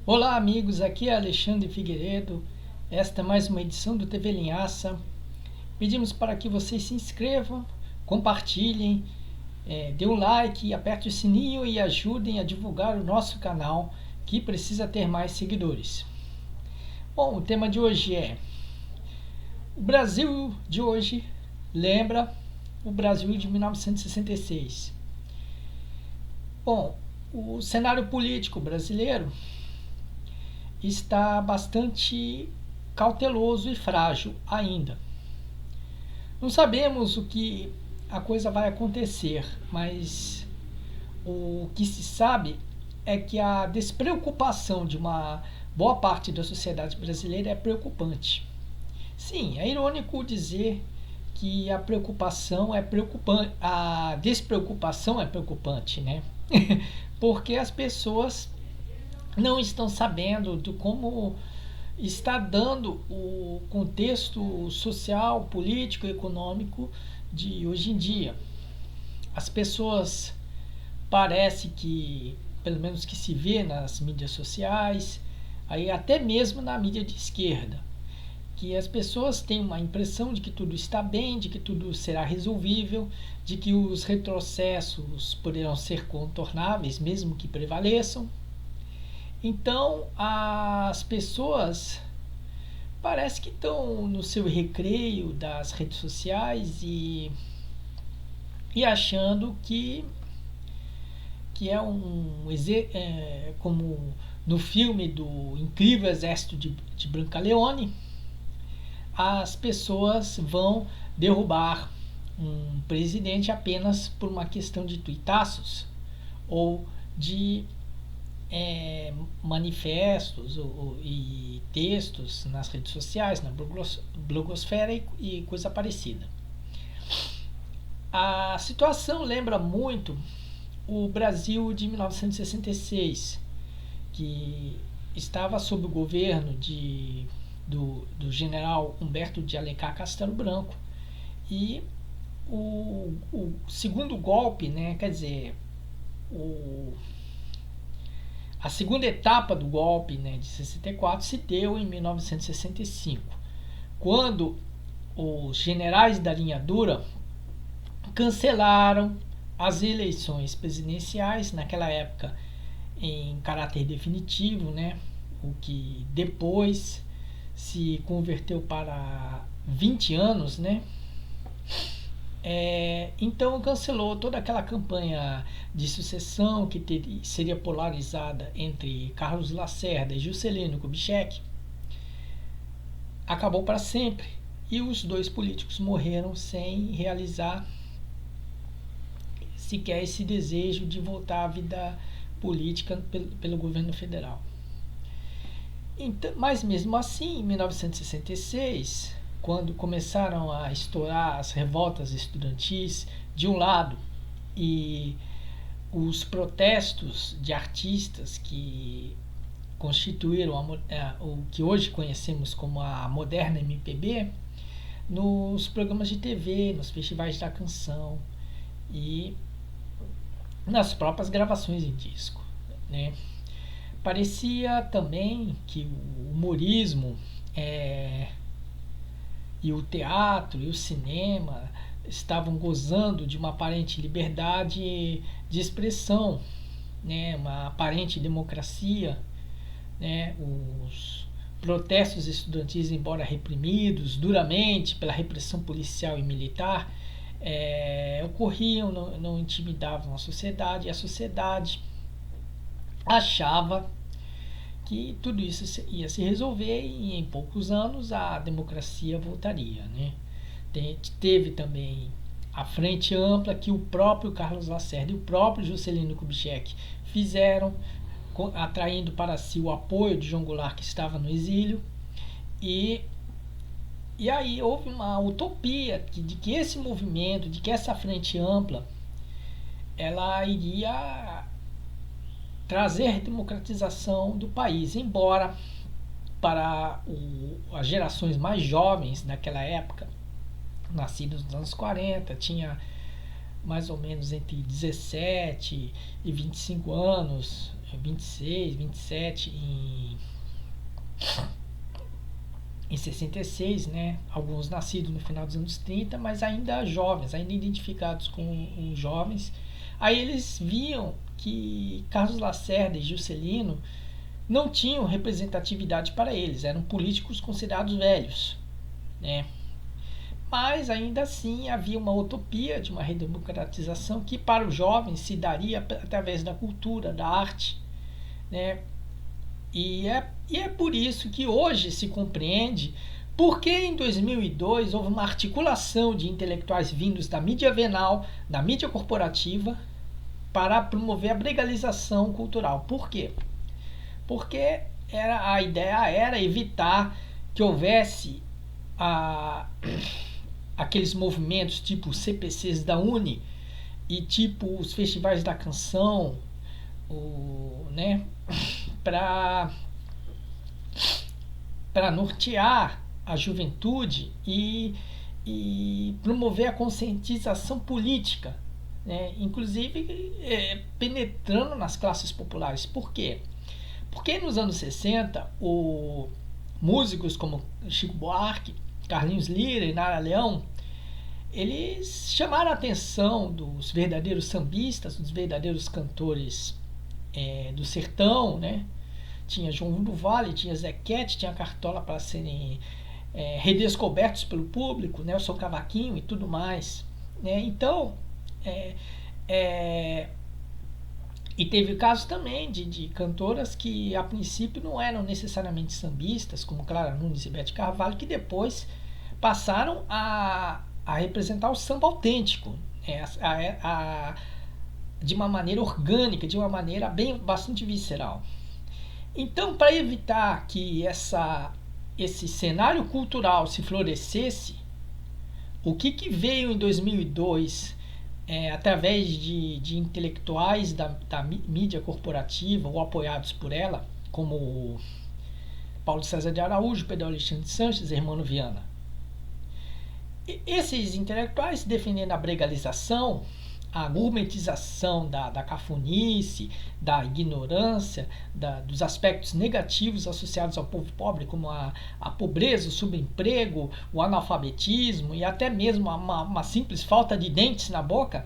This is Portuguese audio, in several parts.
Olá amigos, aqui é Alexandre Figueiredo. Esta é mais uma edição do TV Linhaça. Pedimos para que vocês se inscrevam, compartilhem, dê um like, aperte o sininho e ajudem a divulgar o nosso canal, que precisa ter mais seguidores. Bom, o tema de hoje é: o Brasil de hoje lembra o Brasil de 1966. Bom, o cenário político brasileiro está bastante cauteloso e frágil ainda. Não sabemos o que a coisa vai acontecer, mas o que se sabe é que a despreocupação de uma boa parte da sociedade brasileira é preocupante. Sim, é irônico dizer que a preocupação é preocupante, a despreocupação é preocupante, né? Porque as pessoas não estão sabendo de como está dando o contexto social, político e econômico de hoje em dia. As pessoas parece que, pelo menos que se vê nas mídias sociais, aí até mesmo na mídia de esquerda, que as pessoas têm uma impressão de que tudo está bem, de que tudo será resolvível, de que os retrocessos poderão ser contornáveis, mesmo que prevaleçam. Então, as pessoas parece que estão no seu recreio das redes sociais e achando que como no filme do Incrível Exército de Brancaleone, as pessoas vão derrubar um presidente apenas por uma questão de tuitaços ou de manifestos e textos nas redes sociais, na blogosfera e coisa parecida. A situação lembra muito o Brasil de 1966, que estava sob o governo do general Humberto de Alencar Castelo Branco, e o segundo golpe, né, quer dizer, a segunda etapa do golpe, né, de 64 se deu em 1965, quando os generais da linha dura cancelaram as eleições presidenciais, naquela época em caráter definitivo, né, o que depois se converteu para 20 anos, né? Então cancelou toda aquela campanha de sucessão que seria polarizada entre Carlos Lacerda e Juscelino Kubitschek. Acabou para sempre e os dois políticos morreram sem realizar sequer esse desejo de voltar à vida política pelo governo federal. Então, mas mesmo assim, em 1966, quando começaram a estourar as revoltas estudantis de um lado e os protestos de artistas que constituíram o que hoje conhecemos como a moderna MPB, nos programas de TV, nos festivais da canção e nas próprias gravações em disco, né? Parecia também que o humorismo e o teatro e o cinema estavam gozando de uma aparente liberdade de expressão, né, uma aparente democracia, né, os protestos estudantis, embora reprimidos duramente pela repressão policial e militar, ocorriam, não intimidavam a sociedade, e a sociedade achava que tudo isso ia se resolver e em poucos anos a democracia voltaria, né? Teve também a frente ampla que o próprio Carlos Lacerda e o próprio Juscelino Kubitschek fizeram, atraindo para si o apoio de João Goulart, que estava no exílio, e aí houve uma utopia de que esse movimento, de que essa frente ampla, ela iria trazer democratização do país, embora para as gerações mais jovens daquela época, nascidos nos anos 40, tinha mais ou menos entre 17 e 25 anos, 26, 27 em 66, né? Alguns nascidos no final dos anos 30, mas ainda jovens, ainda identificados com os jovens. Aí eles viam que Carlos Lacerda e Juscelino não tinham representatividade para eles, eram políticos considerados velhos, né? Mas ainda assim havia uma utopia de uma redemocratização que para os jovens se daria através da cultura, da arte, né? E é por isso que hoje se compreende por que em 2002 houve uma articulação de intelectuais vindos da mídia venal, da mídia corporativa, para promover a legalização cultural. Por quê? Porque a ideia era evitar que houvesse aqueles movimentos tipo CPCs da Uni e tipo os festivais da canção, né, para nortear a juventude e promover a conscientização política, né, inclusive penetrando nas classes populares. Por quê? Porque nos anos 60, músicos como Chico Buarque, Carlinhos Lira e Nara Leão, eles chamaram a atenção dos verdadeiros sambistas, dos verdadeiros cantores do sertão, né? Tinha João do Vale, tinha Zequete, tinha Cartola para serem redescobertos pelo público, Nelson Cavaquinho e tudo mais, né? Então, e teve casos também de cantoras que a princípio não eram necessariamente sambistas, como Clara Nunes e Bete Carvalho, que depois passaram a representar o samba autêntico, de uma maneira orgânica, de uma maneira bastante visceral. Então, para evitar que esse cenário cultural se florescesse, o que veio em 2002 através de intelectuais da mídia corporativa ou apoiados por ela, como Paulo César de Araújo, Pedro Alexandre Sanches e Hermano Viana. Esses intelectuais defendendo a bregalização, a gourmetização da cafonice, da ignorância, dos aspectos negativos associados ao povo pobre, como a pobreza, o subemprego, o analfabetismo e até mesmo uma simples falta de dentes na boca.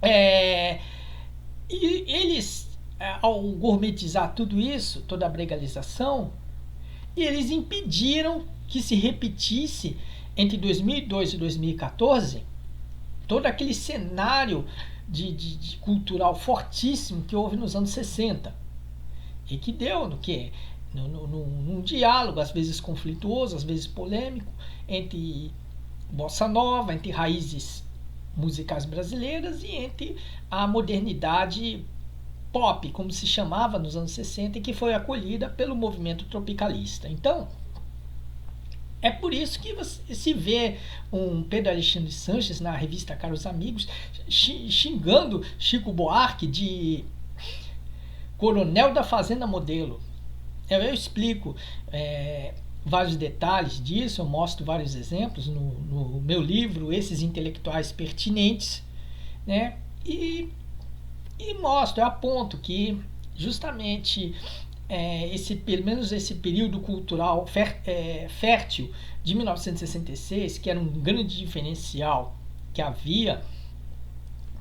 E eles, ao gourmetizar tudo isso, toda a bregalização, eles impediram que se repetisse entre 2002 e 2014 todo aquele cenário de cultural fortíssimo que houve nos anos 60 e que deu num diálogo, às vezes conflituoso, às vezes polêmico, entre bossa nova, entre raízes musicais brasileiras e entre a modernidade pop, como se chamava nos anos 60, e que foi acolhida pelo movimento tropicalista. Então, é por isso que se vê um Pedro Alexandre Sanches na revista Caros Amigos xingando Chico Buarque de coronel da Fazenda Modelo. Eu explico vários detalhes disso, eu mostro vários exemplos no meu livro, Esses Intelectuais Pertinentes, né? E mostro, eu aponto que justamente pelo menos esse período cultural fértil de 1966, que era um grande diferencial que havia,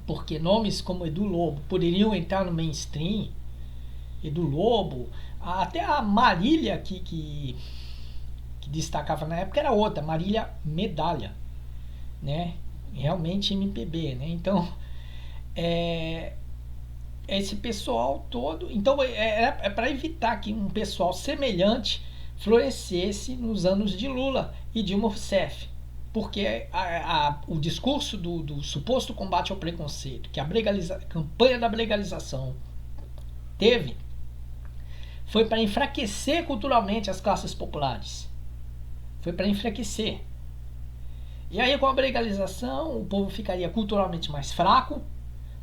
porque nomes como Edu Lobo poderiam entrar no mainstream. Edu Lobo, até a Marília que destacava na época era outra, Marília Medalha, né? Realmente MPB, né? Então, esse pessoal todo. Então, é para evitar que um pessoal semelhante florescesse nos anos de Lula e Dilma Rousseff. Porque o discurso do suposto combate ao preconceito, que a campanha da legalização teve, foi para enfraquecer culturalmente as classes populares. Foi para enfraquecer. E aí, com a legalização, o povo ficaria culturalmente mais fraco,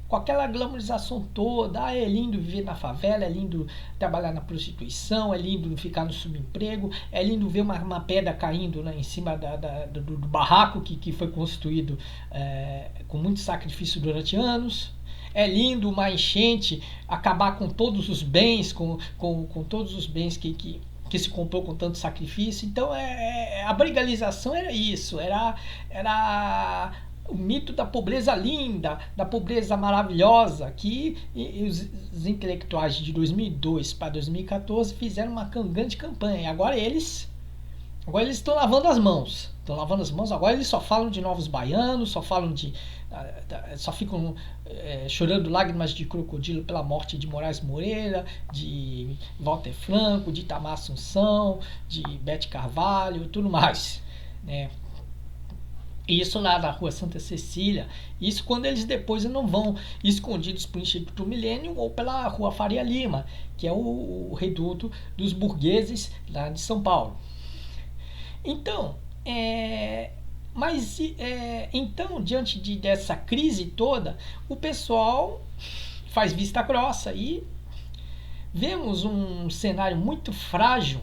com aquela glamorização toda. É lindo viver na favela, é lindo trabalhar na prostituição, é lindo ficar no subemprego, é lindo ver uma pedra caindo, né, em cima do barraco que foi construído com muito sacrifício durante anos. é lindo uma enchente acabar com todos os bens, com todos os bens que se comprou com tanto sacrifício. Então a brigalização era isso, era o mito da pobreza linda, da pobreza maravilhosa, que os intelectuais de 2002 para 2014 fizeram uma grande campanha. Agora eles estão lavando as mãos. Agora eles só falam de novos baianos, só ficam chorando lágrimas de crocodilo pela morte de Moraes Moreira, de Walter Franco, de Itamar Assunção, de Bete Carvalho, tudo mais, né? Isso lá na Rua Santa Cecília, isso quando eles depois não vão escondidos para o Instituto Milênio ou pela Rua Faria Lima, que é o reduto dos burgueses lá de São Paulo. Então, então, diante dessa crise toda, o pessoal faz vista grossa e vemos um cenário muito frágil,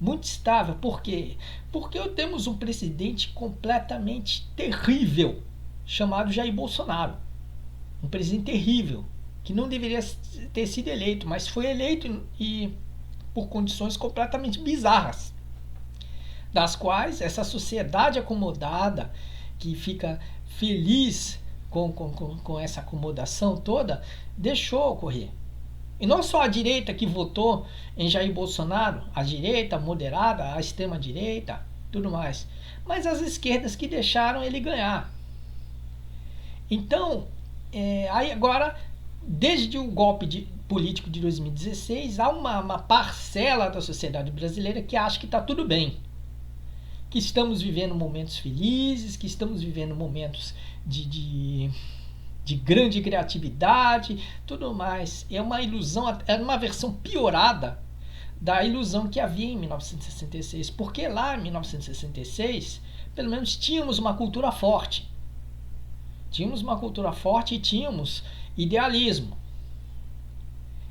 muito estável. Por quê? Porque temos um presidente completamente terrível, chamado Jair Bolsonaro. Um presidente terrível, que não deveria ter sido eleito, mas foi eleito e por condições completamente bizarras, das quais essa sociedade acomodada, que fica feliz com essa acomodação toda, deixou ocorrer. E não só a direita que votou em Jair Bolsonaro, a direita moderada, a extrema-direita, tudo mais, mas as esquerdas que deixaram ele ganhar. Então, aí agora, desde o golpe político de 2016, há uma parcela da sociedade brasileira que acha que está tudo bem, que estamos vivendo momentos felizes, que estamos vivendo momentos de grande criatividade, tudo mais. É uma ilusão, é uma versão piorada da ilusão que havia em 1966, porque lá em 1966, pelo menos tínhamos uma cultura forte. Tínhamos uma cultura forte e tínhamos idealismo.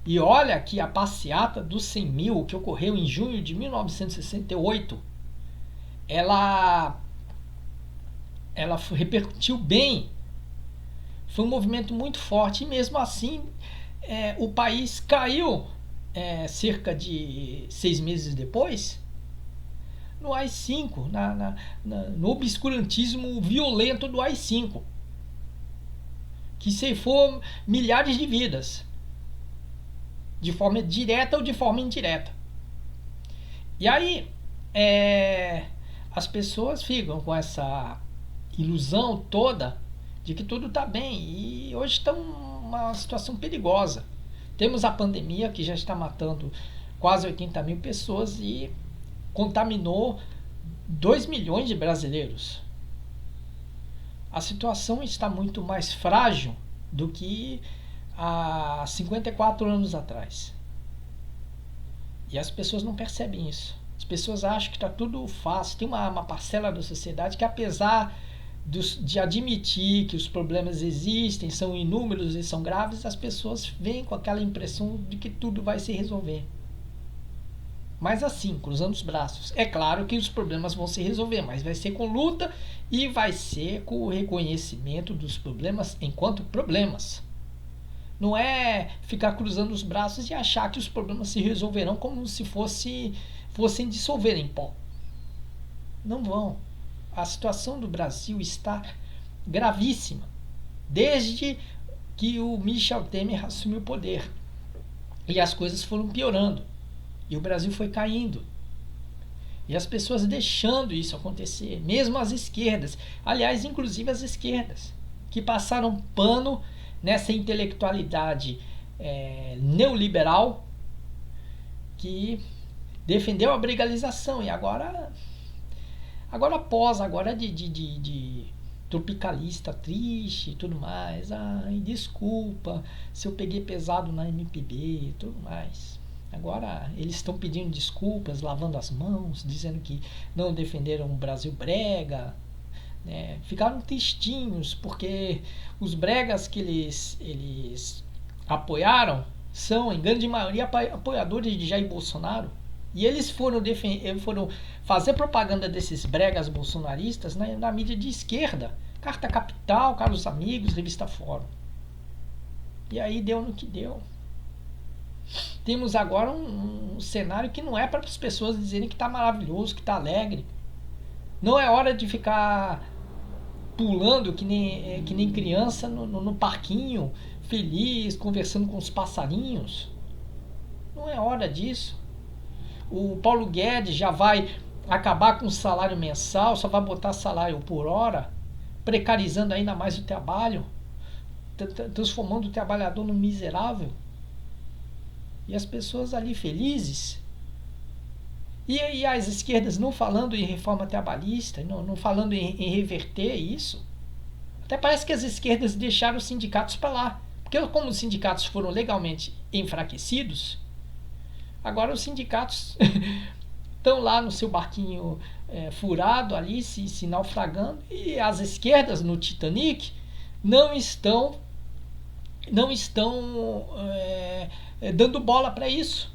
E olha que a passeata dos 100 mil, que ocorreu em junho de 1968, ela repercutiu bem. Foi um movimento muito forte e mesmo assim o país caiu cerca de 6 meses depois no AI-5, no obscurantismo violento do AI-5, que ceifou milhares de vidas, de forma direta ou de forma indireta. E aí as pessoas ficam com essa ilusão toda de que tudo está bem, e hoje está uma situação perigosa. Temos a pandemia que já está matando quase 80 mil pessoas e contaminou 2 milhões de brasileiros. A situação está muito mais frágil do que há 54 anos atrás. E as pessoas não percebem isso. As pessoas acham que está tudo fácil. Tem uma parcela da sociedade que, apesar de admitir que os problemas existem, são inúmeros e são graves, as pessoas vêm com aquela impressão de que tudo vai se resolver. Mas assim, cruzando os braços. É claro que os problemas vão se resolver, mas vai ser com luta e vai ser com o reconhecimento dos problemas enquanto problemas. Não é ficar cruzando os braços e achar que os problemas se resolverão como se fossem dissolver em pó. Não vão. A situação do Brasil está gravíssima, desde que o Michel Temer assumiu o poder. E as coisas foram piorando. E o Brasil foi caindo. E as pessoas deixando isso acontecer, mesmo as esquerdas. Aliás, inclusive as esquerdas, que passaram pano nessa intelectualidade neoliberal que defendeu a brigalização e agora posa, agora de tropicalista triste e tudo mais. Ai, desculpa se eu peguei pesado na MPB e tudo mais. Agora eles estão pedindo desculpas, lavando as mãos, dizendo que não defenderam o Brasil brega, né? Ficaram tristinhos porque os bregas que eles apoiaram são, em grande maioria, apoiadores de Jair Bolsonaro. E eles foram fazer propaganda desses bregas bolsonaristas na mídia de esquerda. Carta Capital, Caros Amigos, Revista Fórum. E aí deu no que deu. Temos agora um cenário que não é para as pessoas dizerem que está maravilhoso, que está alegre. Não é hora de ficar pulando que nem criança no parquinho, feliz, conversando com os passarinhos. Não é hora disso. O Paulo Guedes já vai acabar com o salário mensal, só vai botar salário por hora, precarizando ainda mais o trabalho, transformando o trabalhador num miserável. E as pessoas ali felizes. E as esquerdas não falando em reforma trabalhista, não falando em reverter isso. Até parece que as esquerdas deixaram os sindicatos para lá. Porque como os sindicatos foram legalmente enfraquecidos, agora os sindicatos estão lá no seu barquinho furado ali, se naufragando, e as esquerdas no Titanic não estão dando bola para isso.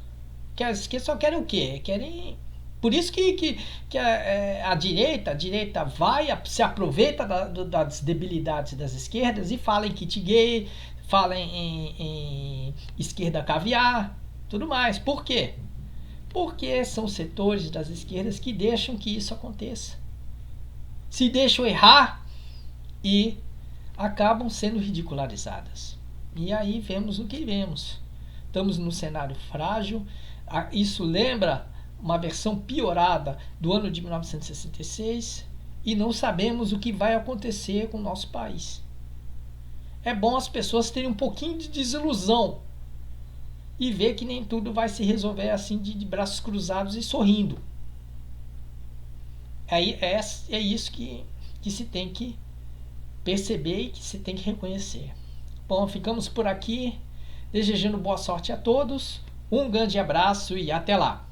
Que as esquerdas só querem o quê? Querem. Por isso que a direita vai, se aproveita das debilidades das esquerdas e fala em kit gay, fala em esquerda caviar, tudo mais. Por quê? Porque são setores das esquerdas que deixam que isso aconteça. Se deixam errar e acabam sendo ridicularizadas. E aí vemos o que vemos. Estamos num cenário frágil. Isso lembra uma versão piorada do ano de 1966 e não sabemos o que vai acontecer com o nosso país. É bom as pessoas terem um pouquinho de desilusão e ver que nem tudo vai se resolver assim de braços cruzados e sorrindo. É isso que se tem que perceber e que se tem que reconhecer. Bom, ficamos por aqui, desejando boa sorte a todos, um grande abraço e até lá!